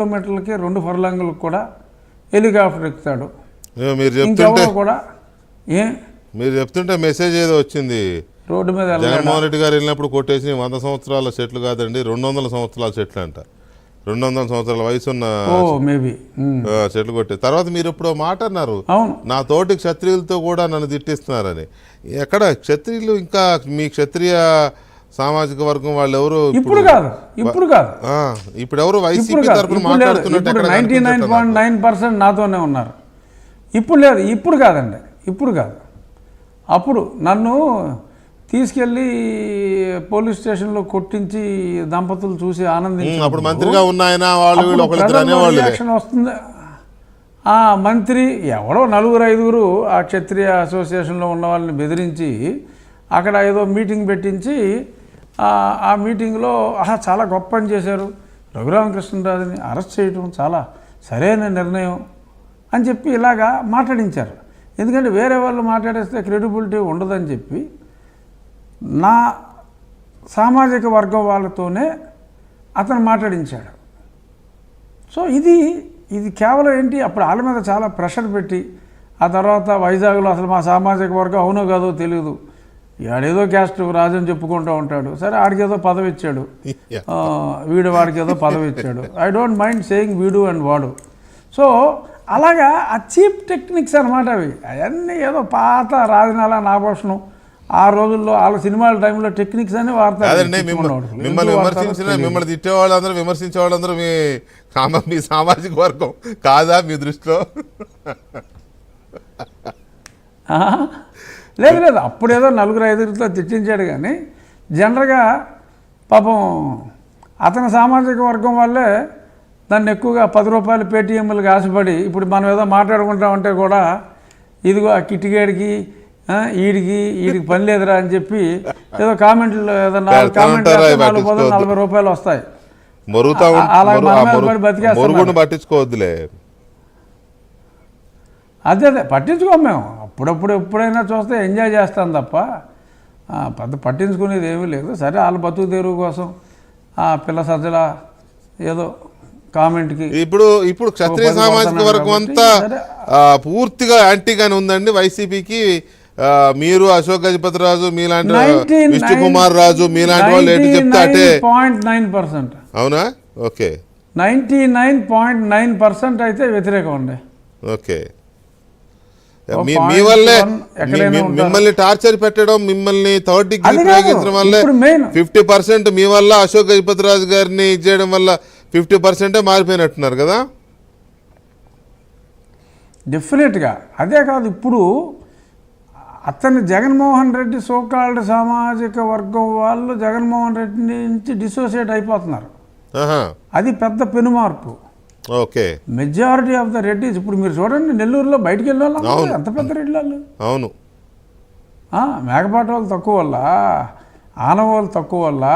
కిలోమీటర్లకి 2 ఫర్లాంగులకు కూడా హెలికాప్టర్ ఎక్కుతాడు. మీరు చెప్తుంటే మెసేజ్ ఏదో వచ్చింది, రోడ్డు మీద జగన్మోహన్ రెడ్డి గారు వెళ్ళినప్పుడు కొట్టేసి 100 సంవత్సరాల సెట్లు కాదండి 200 సంవత్సరాల సెట్లు అంట. 200 సంవత్సరాల వయసున్న చెట్లు కొట్టే తర్వాత మీరు ఇప్పుడు మాట అన్నారు, నా తోటి క్షత్రియులతో కూడా నన్ను తిట్టిస్తున్నారని. ఎక్కడ క్షత్రియులు, ఇంకా మీ క్షత్రియ సామాజిక వర్గం వాళ్ళు ఎవరు ఇప్పుడు ఎవరు వైసీపీ తరఫున మాట్లాడుతున్నట్టు 99.9% నాతోనే ఉన్నారు. ఇప్పుడు లేదు, ఇప్పుడు కాదండి, ఇప్పుడు కాదు. అప్పుడు నన్ను తీసుకెళ్ళి పోలీస్ స్టేషన్లో కొట్టించి దంపతులు చూసి ఆనందించి మంత్రిగా రియాక్షన్ వస్తుంది. ఆ మంత్రి ఎవరో 4-5 ఆ క్షత్రియ అసోసియేషన్లో ఉన్న వాళ్ళని బెదిరించి అక్కడ ఏదో మీటింగ్ పెట్టించి ఆ మీటింగ్లో చాలా గొప్ప పని చేశారు, రఘురామకృష్ణరాజుని అరెస్ట్ చేయడం చాలా సరైన నిర్ణయం అని చెప్పి ఇలాగా మాట్లాడించారు. ఎందుకంటే వేరే వాళ్ళు మాట్లాడేస్తే క్రెడిబిలిటీ ఉండదని చెప్పి నా సామాజిక వర్గం వాళ్ళతోనే అతను మాట్లాడించాడు. సో ఇది కేవలం ఏంటి, అప్పుడు వాళ్ళ మీద చాలా ప్రెషర్ పెట్టి ఆ తర్వాత వైజాగ్లో అసలు మా సామాజిక వర్గం అవునో కాదో తెలియదు, ఆడేదో క్యాస్ట్ రాజని చెప్పుకుంటూ ఉంటాడు, సరే ఆడికేదో పదవి ఇచ్చాడు, వాడికేదో పదవి ఇచ్చాడు. ఐ డోంట్ మైండ్ సేయింగ్ వీడు అండ్ వాడు. సో అలాగా ఆ చీప్ టెక్నిక్స్ అనమాట అవి. అవన్నీ ఏదో పాత రాజనాల నాభూషణం ఆ రోజుల్లో వాళ్ళ సినిమాల టైంలో టెక్నిక్స్ అని వాడతారు. మిమ్మల్ని తిట్టేవాళ్ళందరూ విమర్శించే వాళ్ళందరూ మీ సామాజిక వర్గం కాదా మీ దృష్టిలో? లేదు, అప్పుడేదో 4-5 తిట్టించాడు, కానీ జనరల్గా పాపం అతని సామాజిక వర్గం వల్లే దాన్ని ఎక్కువగా 10 రూపాయలు పేటీఎంలకు ఆశపడి ఇప్పుడు మనం ఏదో మాట్లాడుకుంటామంటే కూడా ఇదిగో ఆ కిట్టిగాడికి వీడికి పని లేదురా అని చెప్పి ఏదో కామెంట్లు ఏదో 4 కామెంట్లు 40 రూపాయలు వస్తాయి. పట్టించుకోవద్దులే, అదే పట్టించుకోం మేము. అప్పుడప్పుడు ఎప్పుడైనా చూస్తే ఎంజాయ్ చేస్తాం తప్ప పెద్ద పట్టించుకునేది ఏమీ లేదు. సరే వాళ్ళ బతుకు తెరువు కోసం ఆ పిల్ల సజ్జల ఏదో కామెంట్కి ఇప్పుడు క్షత్రియ సామాజిక వర్గం అంతా పూర్తిగా యాంటీగానే ఉందండి వైసీపీకి. మీరు అశోక్ గజపతిరాజు మీలాంటి విష్ణు కుమార్ రాజు మీలాంటి వాళ్ళు ఏంటి చెప్తా అంటే 99.9%. అవునా? ఓకే, 99.9% అయితే వ్యతిరేకం అండి. ఓకే, మీ వల్లే మిమ్మల్ని టార్చర్ పెట్టడం, మిమ్మల్ని థర్డ్ డిగ్రీ ప్రయోగించడం వల్లే 50% మీ వల్ల అశోక్ గజపతిరాజు గారిని చేయడం వల్ల 50% మారిపోయినట్టున్నారు కదా. డెఫినెట్గా అదే కాదు, ఇప్పుడు అతన్ని జగన్మోహన్ రెడ్డి సోకాల్డ్ సామాజిక వర్గం వాళ్ళు జగన్మోహన్ రెడ్డి నుంచి డిసోసియేట్ అయిపోతున్నారు. అది పెద్ద పెనుమార్పు. Okay, majority of the Reddys ఇప్పుడు మీరు చూడండి, నెల్లూరులో బయటికి వెళ్ళే వాళ్ళు ఎంత పెద్ద రెడ్డి వాళ్ళు. అవును, మేకపాటి వాళ్ళు తక్కువ వల్ల, ఆనవాళ్ళు తక్కువ వల్ల.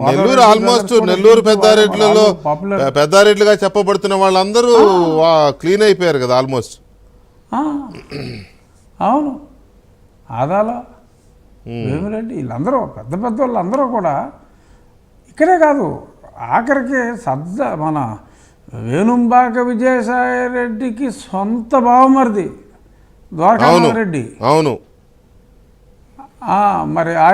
నెల్లూరు ఆల్మోస్ట్ నెల్లూరు పెద్దారెడ్లుగా చెప్పబడుతున్న వాళ్ళందరూ క్లీన్ అయిపోయారు కదా ఆల్మోస్ట్. అవును, ఆదాల వేమిరెడ్డి వీళ్ళందరూ పెద్ద వాళ్ళందరూ కూడా ఇక్కడే కాదు, ఆఖరికి మన వేణుంబాక విజయసాయి రెడ్డికి సొంత బావమరిది ద్వారకానాథ్ రెడ్డి. అవును, మరి ఆయన